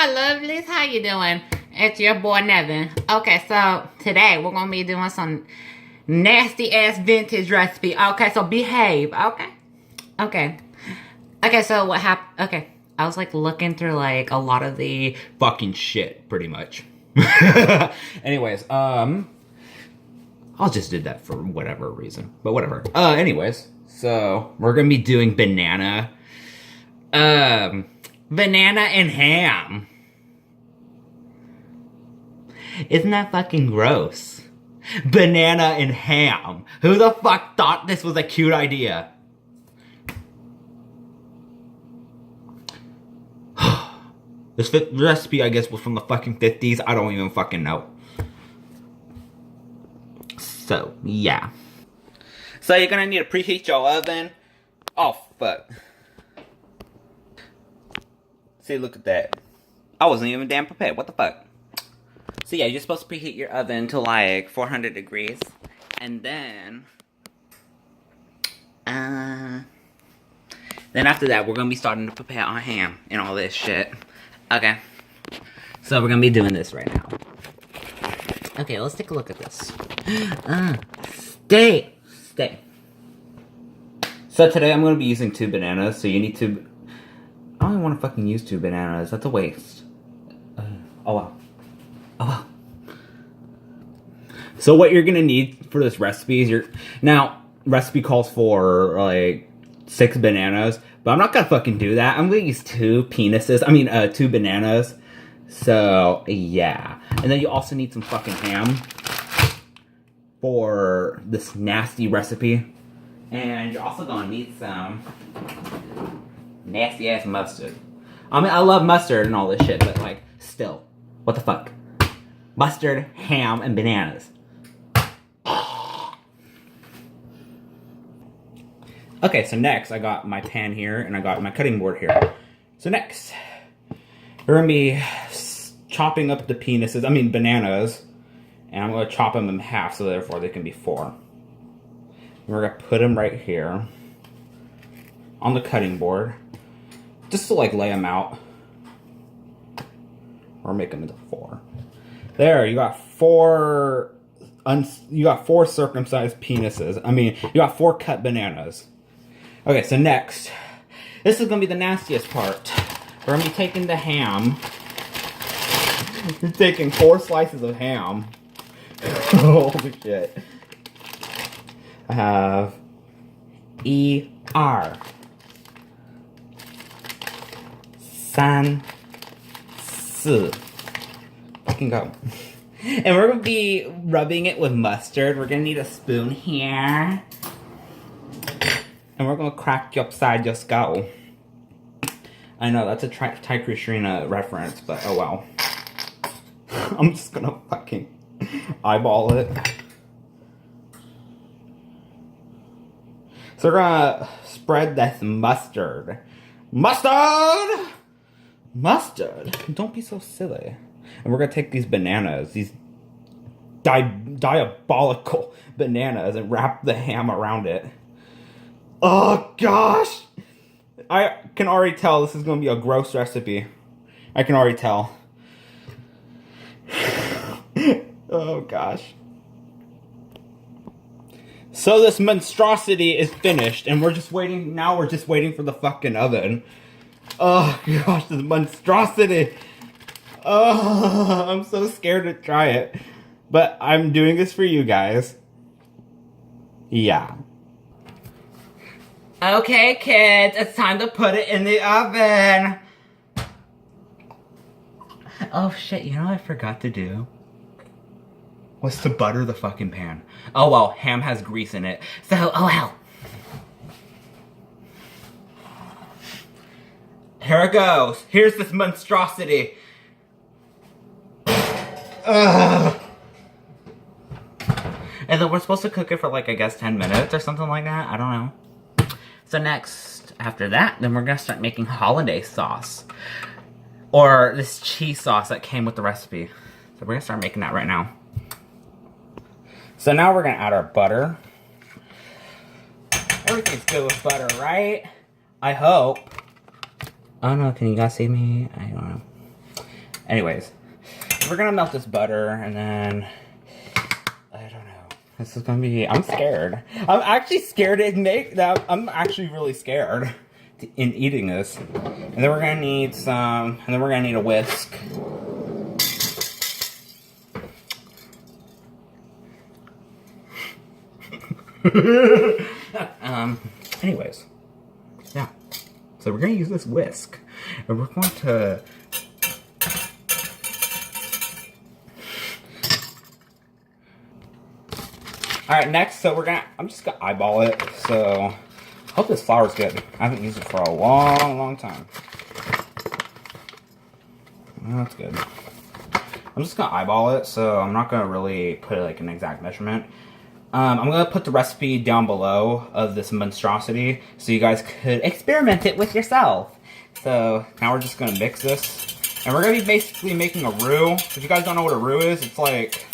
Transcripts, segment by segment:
Lovelies, how you doing? It's your boy Nevin. Okay, so today we're gonna be doing some nasty ass vintage recipe. Okay, so behave. Okay, so what happened? Okay, I was like looking through like a lot of the fucking shit, pretty much. Anyways, I'll just did that for whatever reason, but whatever. Anyways, so we're gonna be doing banana and ham. Isn't that fucking gross? Banana and ham. Who the fuck thought this was a cute idea? This recipe, I guess, was from the fucking 50s. I don't even fucking know. So, yeah. So you're gonna need to preheat your oven. Oh, fuck. See, look at that. I wasn't even damn prepared. What the fuck? So yeah, you're supposed to preheat your oven to like 400 degrees. And then after that, we're gonna be starting to prepare our ham and all this shit. Okay. So we're gonna be doing this right now. Okay, let's take a look at this. Stay. So today I'm gonna be using 2 bananas, so you need to... I don't even want to fucking use 2 bananas. That's a waste. Oh wow. So what you're gonna need for this recipe is now recipe calls for like 6 bananas, but I'm not gonna fucking do that. I'm gonna use 2 penises. I mean 2 bananas. So yeah, and then you also need some fucking ham for this nasty recipe, and you're also gonna need some nasty ass mustard. I mean, I love mustard and all this shit, but like, still, what the fuck? Mustard, ham, and bananas. Okay, so next I got my pan here and I got my cutting board here. So next, we're gonna be chopping up the bananas, and I'm gonna chop them in half so therefore they can be 4. We're gonna put them right here on the cutting board, just to like lay them out, or make them into 4. There, you got 4. You got 4 circumcised penises. I mean, you got 4 cut bananas. Okay, so next, this is gonna be the nastiest part. We're gonna be taking the ham. You're taking 4 slices of ham. Holy shit. I have ER. San. Fucking go. And we're gonna be rubbing it with mustard. We're gonna need a spoon here. And we're gonna crack you upside your skull. I know, that's a Tigris Shrina reference, but oh well. I'm just gonna fucking eyeball it. So we're gonna spread this mustard. Mustard! Don't be so silly. And we're gonna take these bananas, these diabolical bananas, and wrap the ham around it. Oh gosh! I can already tell this is gonna be a gross recipe. I can already tell. Oh gosh. So this monstrosity is finished, and we're just waiting for the fucking oven. Oh gosh, this monstrosity. Oh, I'm so scared to try it. But I'm doing this for you guys. Yeah. Okay, kids, it's time to put it in the oven. Oh shit, you know what I forgot to do? Was to butter the fucking pan. Oh well, ham has grease in it. So, oh well. Here it goes. Here's this monstrosity. Ugh. And then we're supposed to cook it for like, I guess 10 minutes or something like that. I don't know. So next, after that, then we're gonna start making holiday sauce. Or this cheese sauce that came with the recipe. So we're gonna start making that right now. So now we're gonna add our butter. Everything's good with butter, right? I hope. Oh no, can you guys see me? I don't know. Anyways, we're gonna melt this butter, and then I don't know. This is gonna be. I'm scared. I'm actually scared to make that. I'm actually really scared in eating this. And then we're gonna need some. And then we're gonna need a whisk. Anyways, yeah. So we're gonna use this whisk, and we're going to. All right, next, so I'm just gonna eyeball it. So, hope this flour's good. I haven't used it for a long, long time. That's good. I'm just gonna eyeball it, so I'm not gonna really put like an exact measurement. I'm gonna put the recipe down below of this monstrosity, so you guys could experiment it with yourself. So now we're just gonna mix this, and we're gonna be basically making a roux. If you guys don't know what a roux is, it's like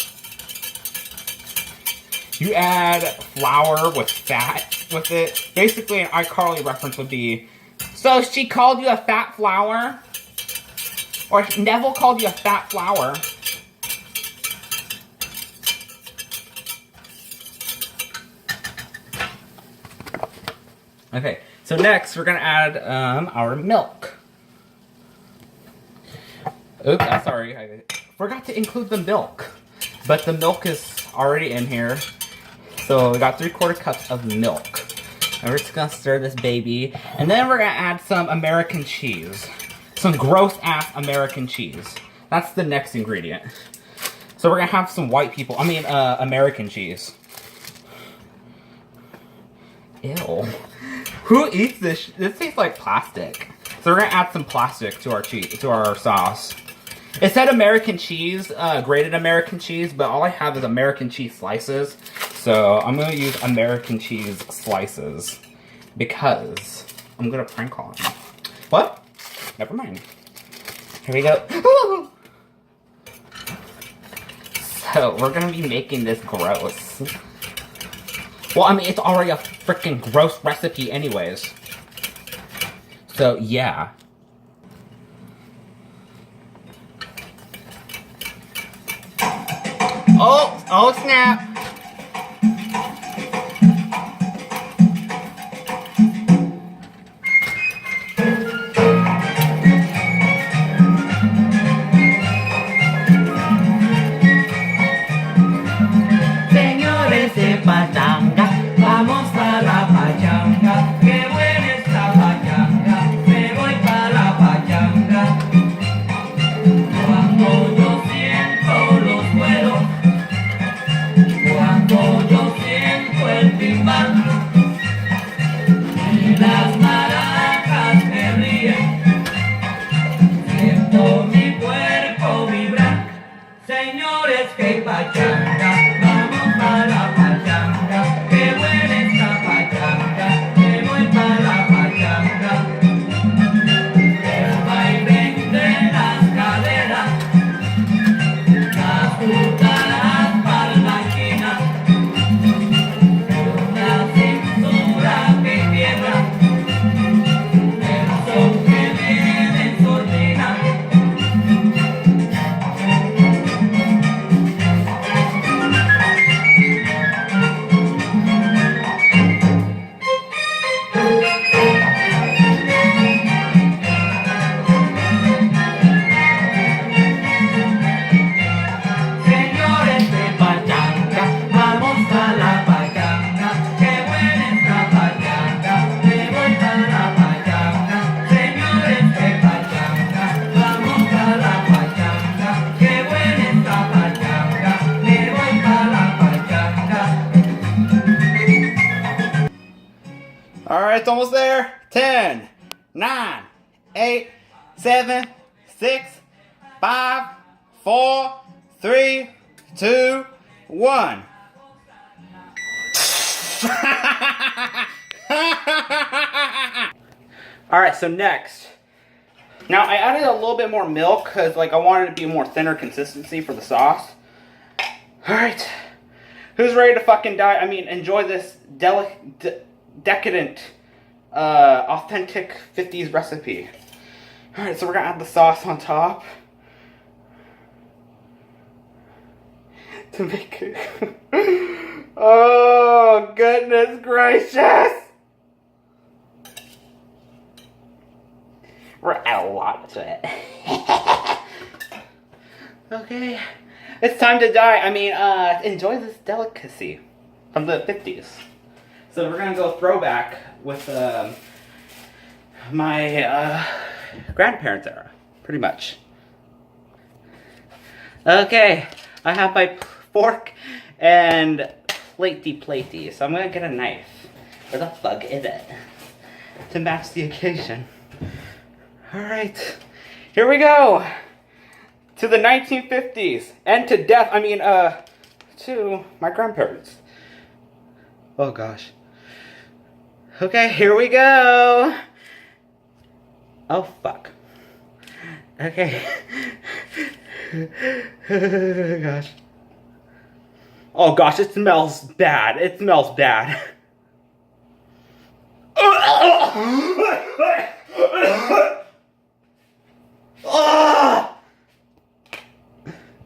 you add flour with fat with it. Basically, an iCarly reference would be, so she called you a fat flour? Or Neville called you a fat flour? Okay, so next we're gonna add our milk. Oops, sorry, I forgot to include the milk. But the milk is already in here. So we got 3/4 cups of milk. And we're just gonna stir this baby. And then we're gonna add some American cheese. Some gross ass American cheese. That's the next ingredient. So we're gonna have some American cheese. Ew. Who eats this? This tastes like plastic. So we're gonna add some plastic to our cheese, to our sauce. It said American cheese, grated American cheese, but all I have is American cheese slices. So I'm gonna use American cheese slices because I'm gonna prank call him. What? Never mind. Here we go. So we're gonna be making this gross. Well, I mean, it's already a freaking gross recipe anyways. So yeah. Oh snap. Señores de pachanga, vamos a la pachanga. Qué buena esta pachanga, me voy para la pachanga. Cuando yo siento los vuelos, cuando yo siento el timbal y las maracas me ríen, siento mi cuerpo vibrar. Señores, que pachanga, vamos para la pachanga. Qué buena esta pachanga, me voy para la pachanga. El baile de las caderas, las putas palmaquinas, una cintura que quiebra, el son que me desordina. Señores de pachanga, vamos a la pachanga. Qué buena esta pachanga, me voy para la pachanga. Señores de pachanga, vamos a la pachanga. Qué buena esta pachanga, me voy para la pachanga. Alright, it's almost there. 10, 9, 8, 7, 6, 5, 4, 3, 2, 1. Alright, so next. Now, I added a little bit more milk because like, I wanted it to be a more thinner consistency for the sauce. Alright. Who's ready to fucking die? I mean, enjoy this decadent, authentic 50s recipe. Alright, so we're gonna add the sauce on top. to make it. Oh, goodness gracious! We're at a lot to it. Okay. It's time to die. I mean, enjoy this delicacy from the 50s. So we're gonna go throwback with my grandparents' era, pretty much. Okay, I have my fork and platey, so I'm gonna get a knife. Where the fuck is it? To match the occasion. Alright, here we go! To the 1950s, and to death, I mean, to my grandparents. Oh gosh. Okay, here we go! Oh fuck. Okay. Gosh. Oh gosh, it smells bad. It smells bad.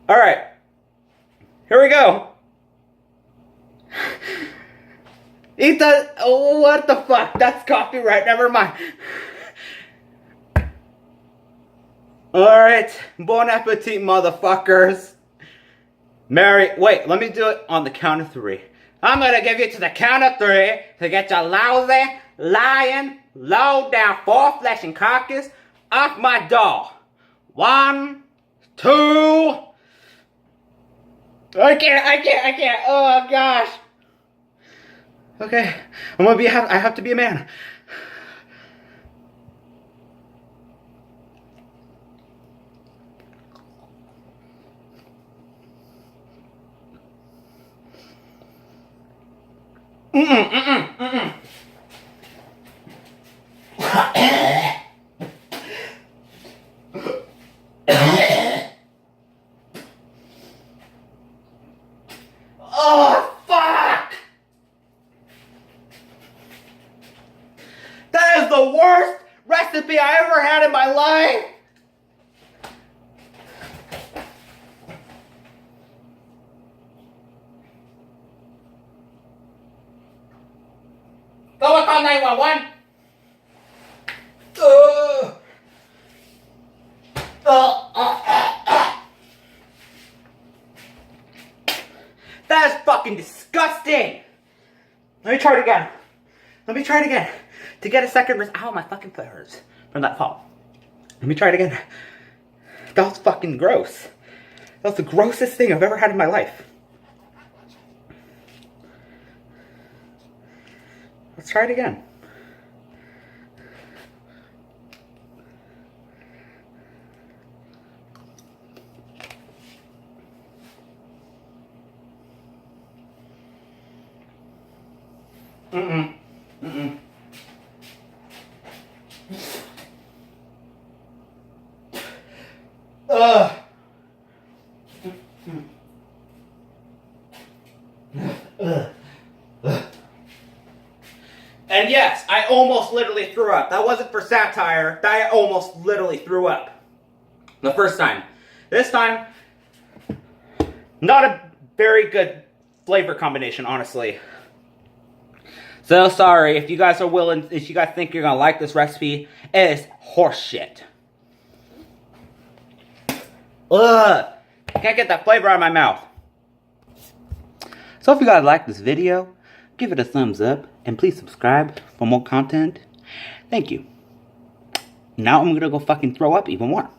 Alright. Here we go. Eat that. Oh, what the fuck? That's copyright. Never mind. Alright. Bon appetit, motherfuckers. Wait, let me do it on the count of 3. I'm gonna give you to the count of 3 to get your lousy, lying, low down, four-flesh and carcass off my door. 1, 2. I can't. Oh gosh. Okay, I have to be a man. Oh, fuck! That is the worst recipe I ever had in my life! Someone call 911! That is fucking disgusting! Let me try it again. To get a second ow, my fucking foot hurts from that fall. Let me try it again. That was fucking gross. That was the grossest thing I've ever had in my life. Let's try it again. Ugh. And yes, I almost literally threw up. That wasn't for satire. I almost literally threw up. The first time. This time, not a very good flavor combination, honestly. So sorry, if you guys are willing, if you guys think you're gonna like this recipe, it is horseshit. Ugh! Can't get that flavor out of my mouth. So if you guys like this video, give it a thumbs up, and please subscribe for more content. Thank you. Now I'm gonna go fucking throw up even more.